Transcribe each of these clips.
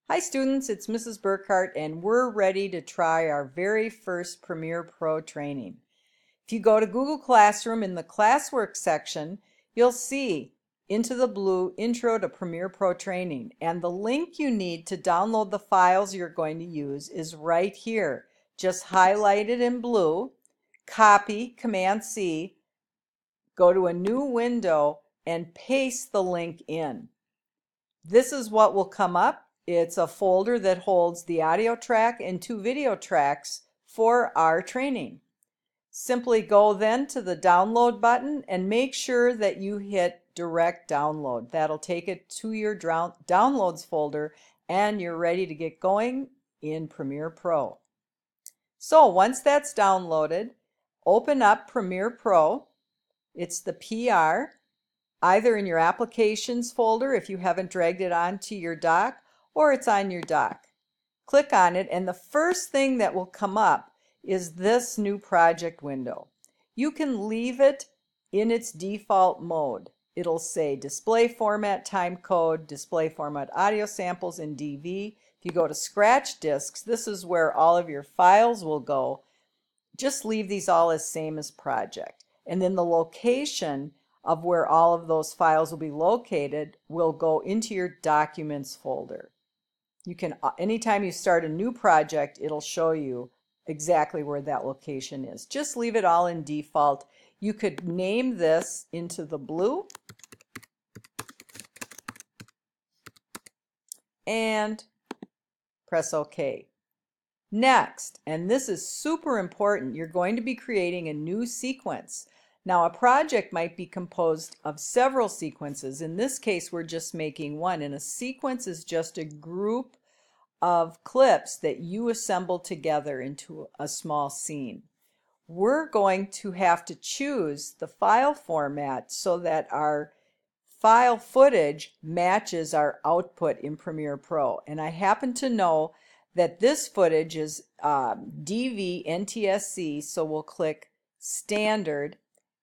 Hi students, it's Mrs. Burkhart and we're ready to try our very first Premiere Pro training. If you go to Google Classroom in the classwork section, you'll see Into the Blue Intro to Premiere Pro Training, and the link you need to download the files you're going to use is right here. Just highlight it in blue, copy, Command C, go to a new window and paste the link in. This is what will come up. It's a folder that holds the audio track and 2 video tracks for our training. Simply go then to the download button and make sure that you hit direct download. That'll take it to your downloads folder and you're ready to get going in Premiere Pro. So once that's downloaded, open up Premiere Pro. It's the PR. Either in your applications folder if you haven't dragged it onto your dock, or it's on your dock. Click on it and the first thing that will come up is this new project window. You can leave it in its default mode. It'll say display format timecode, display format audio samples in DV. If you go to scratch disks, this is where all of your files will go. Just leave these all as same as project. And then the location of where all of those files will be located will go into your documents folder. You can, anytime you start a new project, it'll show you exactly where that location is. Just leave it all in default. You could name this Into the Blue and press OK. Next, and this is super important, you're going to be creating a new sequence. Now, a project might be composed of several sequences. In this case, we're just making one, and a sequence is just a group of clips that you assemble together into a small scene. We're going to have to choose the file format so that our file footage matches our output in Premiere Pro. And I happen to know that this footage is DV NTSC, so we'll click Standard.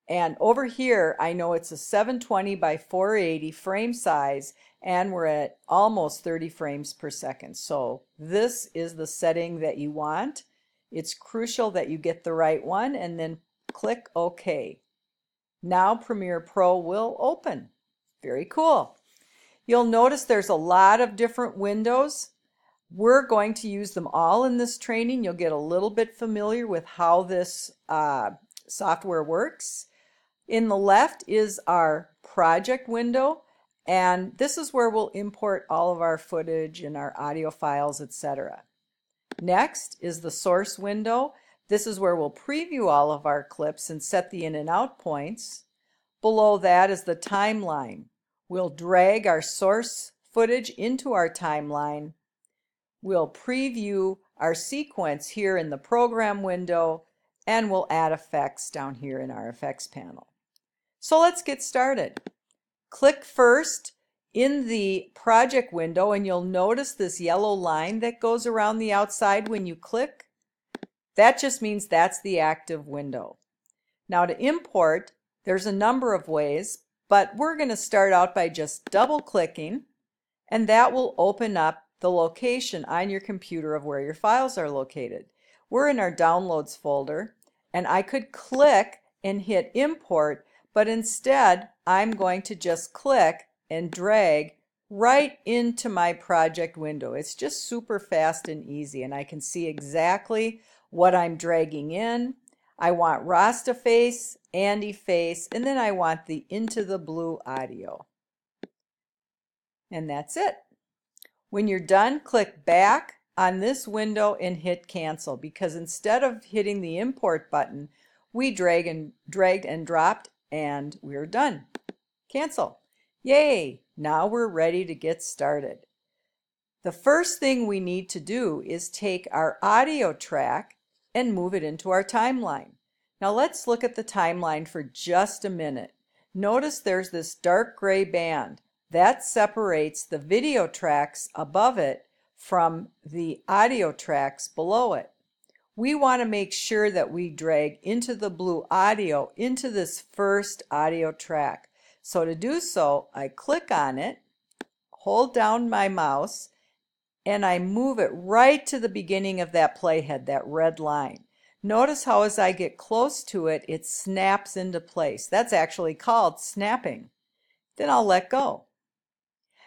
And over here, I know it's a 720 by 480 frame size, and we're at almost 30 frames per second. So this is the setting that you want. It's crucial that you get the right one, and then click OK. Now Premiere Pro will open. Very cool. You'll notice there's a lot of different windows. We're going to use them all in this training. You'll get a little bit familiar with how this software works. In the left is our project window, and this is where we'll import all of our footage and our audio files, etc. Next is the source window. This is where we'll preview all of our clips and set the in and out points. Below that is the timeline. We'll drag our source footage into our timeline. We'll preview our sequence here in the program window, and we'll add effects down here in our effects panel. So let's get started. Click first in the project window and you'll notice this yellow line that goes around the outside when you click. That just means that's the active window. Now to import, there's a number of ways, but we're going to start out by just double clicking, and that will open up the location on your computer of where your files are located. We're in our downloads folder, and I could click and hit import, but instead I'm going to just click and drag right into my project window. It's just super fast and easy, and I can see exactly what I'm dragging in. I want Rastaface, Andyface, and then I want the Into the Blue audio. And that's it. When you're done, click back on this window and hit cancel, because instead of hitting the import button, we dragged and dropped and we're done. Cancel. Yay! Now we're ready to get started. The first thing we need to do is take our audio track and move it into our timeline. Now let's look at the timeline for just a minute. Notice there's this dark gray band. That separates the video tracks above it from the audio tracks below it. We want to make sure that we drag Into the Blue audio into this first audio track. So to do so, I click on it, hold down my mouse, and I move it right to the beginning of that playhead, that red line. Notice how as I get close to it, it snaps into place. That's actually called snapping. Then I'll let go.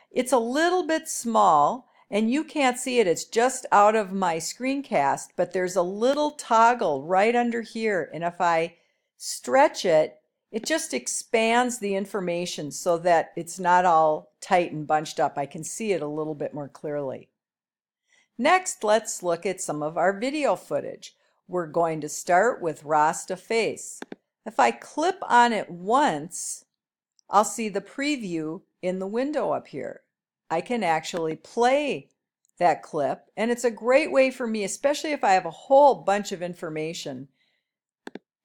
It's a little bit small and you can't see it. It's just out of my screencast, but there's a little toggle right under here. And if I stretch it, it just expands the information so that it's not all tight and bunched up. I can see it a little bit more clearly. Next, let's look at some of our video footage. We're going to start with Rasta Face. If I clip on it once, I'll see the preview in the window up here. I can actually play that clip, and it's a great way for me, especially if I have a whole bunch of information,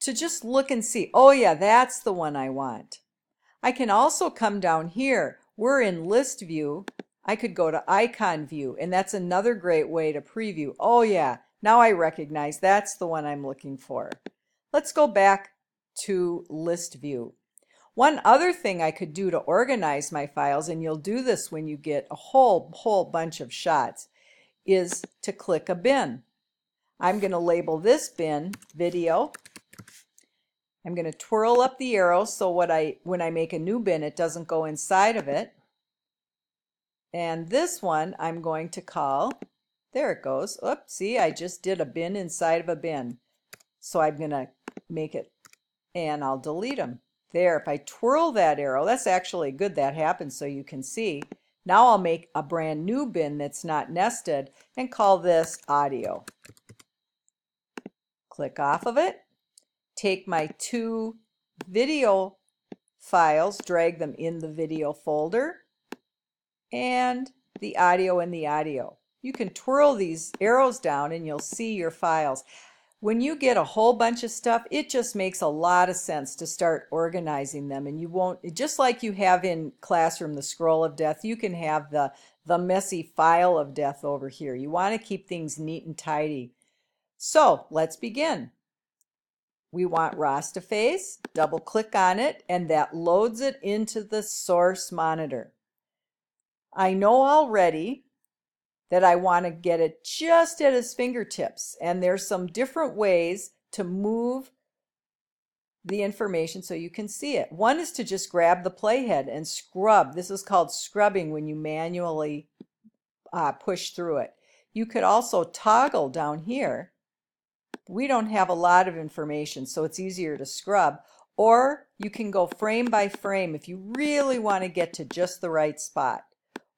to just look and see, oh yeah, that's the one I want. I can also come down here. We're in list view. I could go to icon view, and that's another great way to preview. Oh yeah, now I recognize that's the one I'm looking for. Let's go back to list view. One other thing I could do to organize my files, and you'll do this when you get a whole bunch of shots, is to click a bin. I'm going to label this bin video. I'm going to twirl up the arrow so when I make a new bin, it doesn't go inside of it. And this one I'm going to call, there it goes. Oops, see, I just did a bin inside of a bin. So I'm going to make it, and I'll delete them. There, if I twirl that arrow, that's actually good that happens so you can see. Now I'll make a brand new bin that's not nested and call this audio. Click off of it. Take my two video files, drag them in the video folder, and the audio in the audio. You can twirl these arrows down and you'll see your files. When you get a whole bunch of stuff, it just makes a lot of sense to start organizing them, and you won't, just like you have in Classroom the scroll of death, you can have the messy file of death over here. You want to keep things neat and tidy. So let's begin. We want Rasta Face, double click on it, and that loads it into the source monitor. I know already that I want to get it just at his fingertips, and there's some different ways to move the information so you can see it. One is to just grab the playhead and scrub. This is called scrubbing when you manually push through it. You could also toggle down here. We don't have a lot of information, so it's easier to scrub, or you can go frame by frame if you really want to get to just the right spot.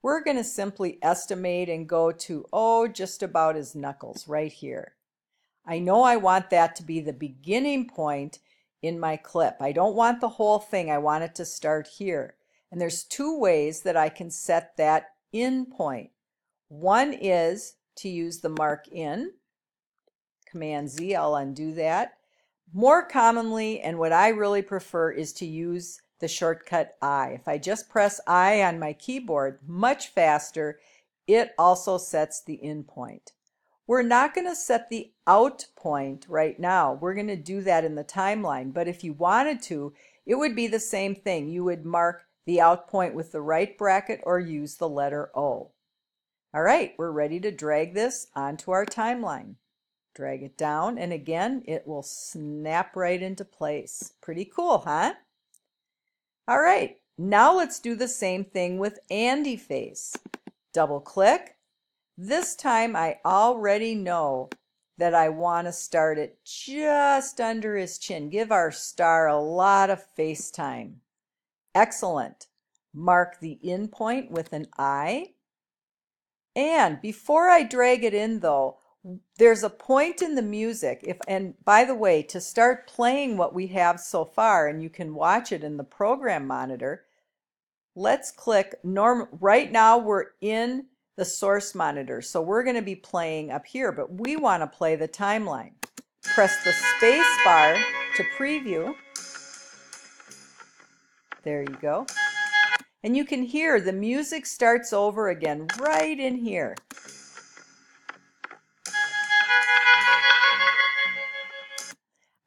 We're going to simply estimate and go to, oh, just about his knuckles right here. I know I want that to be the beginning point in my clip. I don't want the whole thing. I want it to start here. And there's two ways that I can set that in point. One is to use the mark in. Command Z, I'll undo that. More commonly, and what I really prefer, is to use the shortcut I. If I just press I on my keyboard, much faster, it also sets the in point. We're not going to set the out point right now. We're going to do that in the timeline, but if you wanted to, it would be the same thing. You would mark the out point with the right bracket or use the letter O. All right, we're ready to drag this onto our timeline. Drag it down, and again, it will snap right into place. Pretty cool, huh? All right, now let's do the same thing with Andy Face. Double click. This time I already know that I want to start it just under his chin. Give our star a lot of face time. Excellent. Mark the in point with an I. And before I drag it in though, there's a point in the music, and by the way, to start playing what we have so far, and you can watch it in the program monitor, let's click right now we're in the source monitor, so we're going to be playing up here, but we want to play the timeline. Press the space bar to preview. There you go. And you can hear the music starts over again right in here.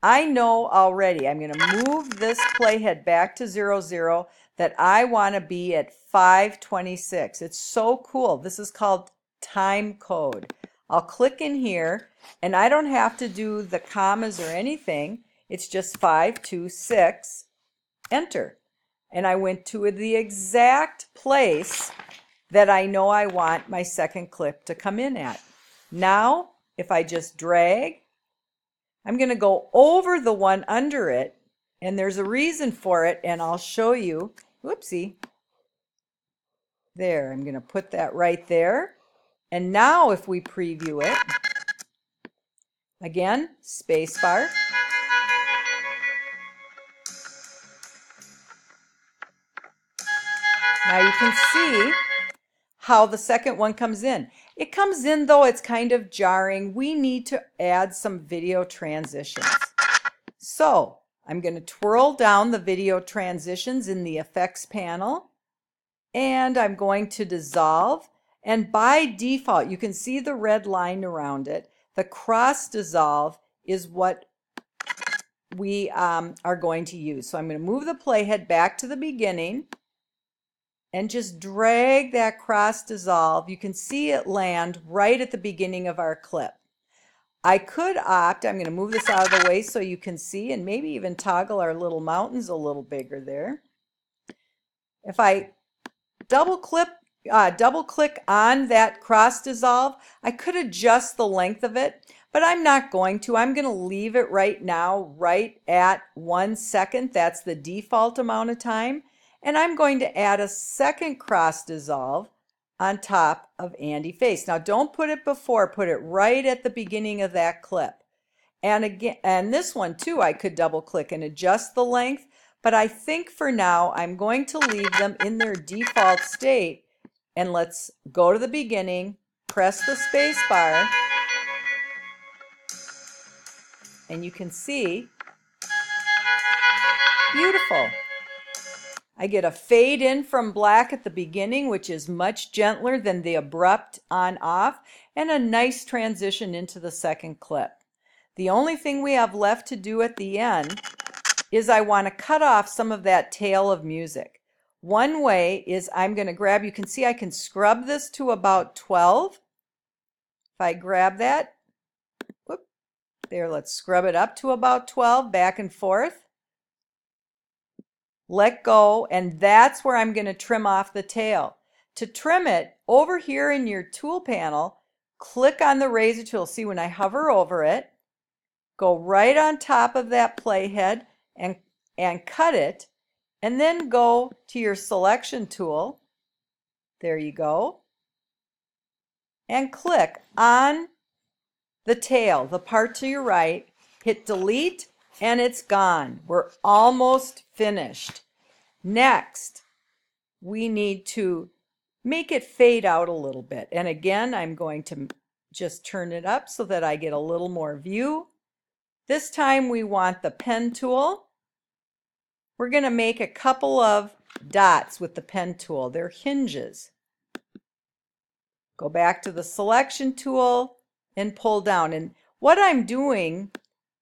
I know already, I'm going to move this playhead back to 00, that I want to be at 526. It's so cool. This is called time code. I'll click in here, and I don't have to do the commas or anything. It's just 526, enter. And I went to the exact place that I know I want my second clip to come in at. Now, if I just drag, I'm going to go over the one under it, and there's a reason for it, and I'll show you. Whoopsie. There, I'm going to put that right there. And now if we preview it, again, space bar. Now you can see how the second one comes in. It comes in, though it's kind of jarring. We need to add some video transitions. So I'm going to twirl down the video transitions in the effects panel, and I'm going to dissolve. And by default, you can see the red line around it. The cross dissolve is what we are going to use. So I'm going to move the playhead back to the beginning and just drag that cross dissolve. You can see it land right at the beginning of our clip. I could opt, I'm going to move this out of the way so you can see, and maybe even toggle our little mountains a little bigger there. If I double click on that cross dissolve, I could adjust the length of it, but I'm not going to. I'm going to leave it right now right at 1 second. That's the default amount of time. And I'm going to add a second cross dissolve on top of Andy Face. Now don't put it before, put it right at the beginning of that clip. And again, and this one too, I could double click and adjust the length, but I think for now I'm going to leave them in their default state. And let's go to the beginning, press the space bar, and you can see, beautiful. I get a fade in from black at the beginning, which is much gentler than the abrupt on off, and a nice transition into the second clip. The only thing we have left to do at the end is I want to cut off some of that tail of music. One way is I'm going to grab, you can see I can scrub this to about 12. If I grab that, whoop, there, let's scrub it up to about 12, back and forth. Let go, and that's where I'm going to trim off the tail. To trim it, over here in your tool panel, click on the razor tool. See, when I hover over it, go right on top of that playhead and cut it, and then go to your selection tool. There you go. And click on the tail, the part to your right, hit delete, and it's gone. We're almost finished. Next, we need to make it fade out a little bit. And again, I'm going to just turn it up so that I get a little more view. This time we want the pen tool. We're going to make a couple of dots with the pen tool. They're hinges. Go back to the selection tool and pull down. And what I'm doing,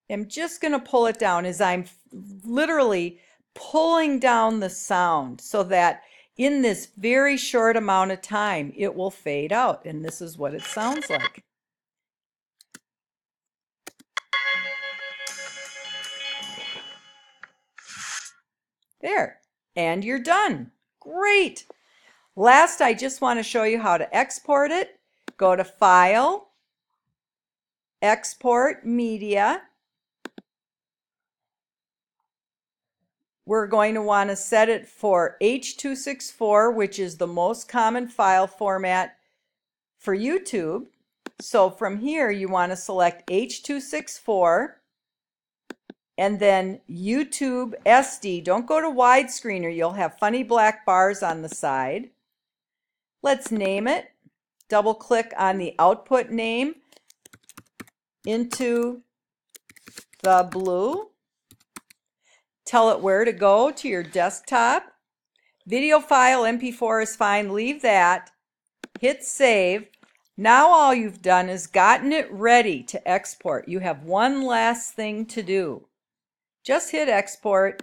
I'm just going to pull it down, is I'm literally pulling down the sound so that in this very short amount of time it will fade out. And this is what it sounds like. There, and you're done. Great. Last, I just want to show you how to export it. Go to File, Export Media. We're going to want to set it for H.264, which is the most common file format for YouTube. So from here, you want to select H.264 and then YouTube SD. Don't go to widescreen or you'll have funny black bars on the side. Let's name it. Double click on the output name into the blue. Tell it where to go to your desktop. Video file MP4 is fine. Leave that. Hit save. Now all you've done is gotten it ready to export. You have one last thing to do. Just hit export.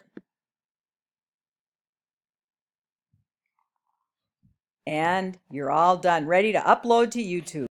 And you're all done, ready to upload to YouTube.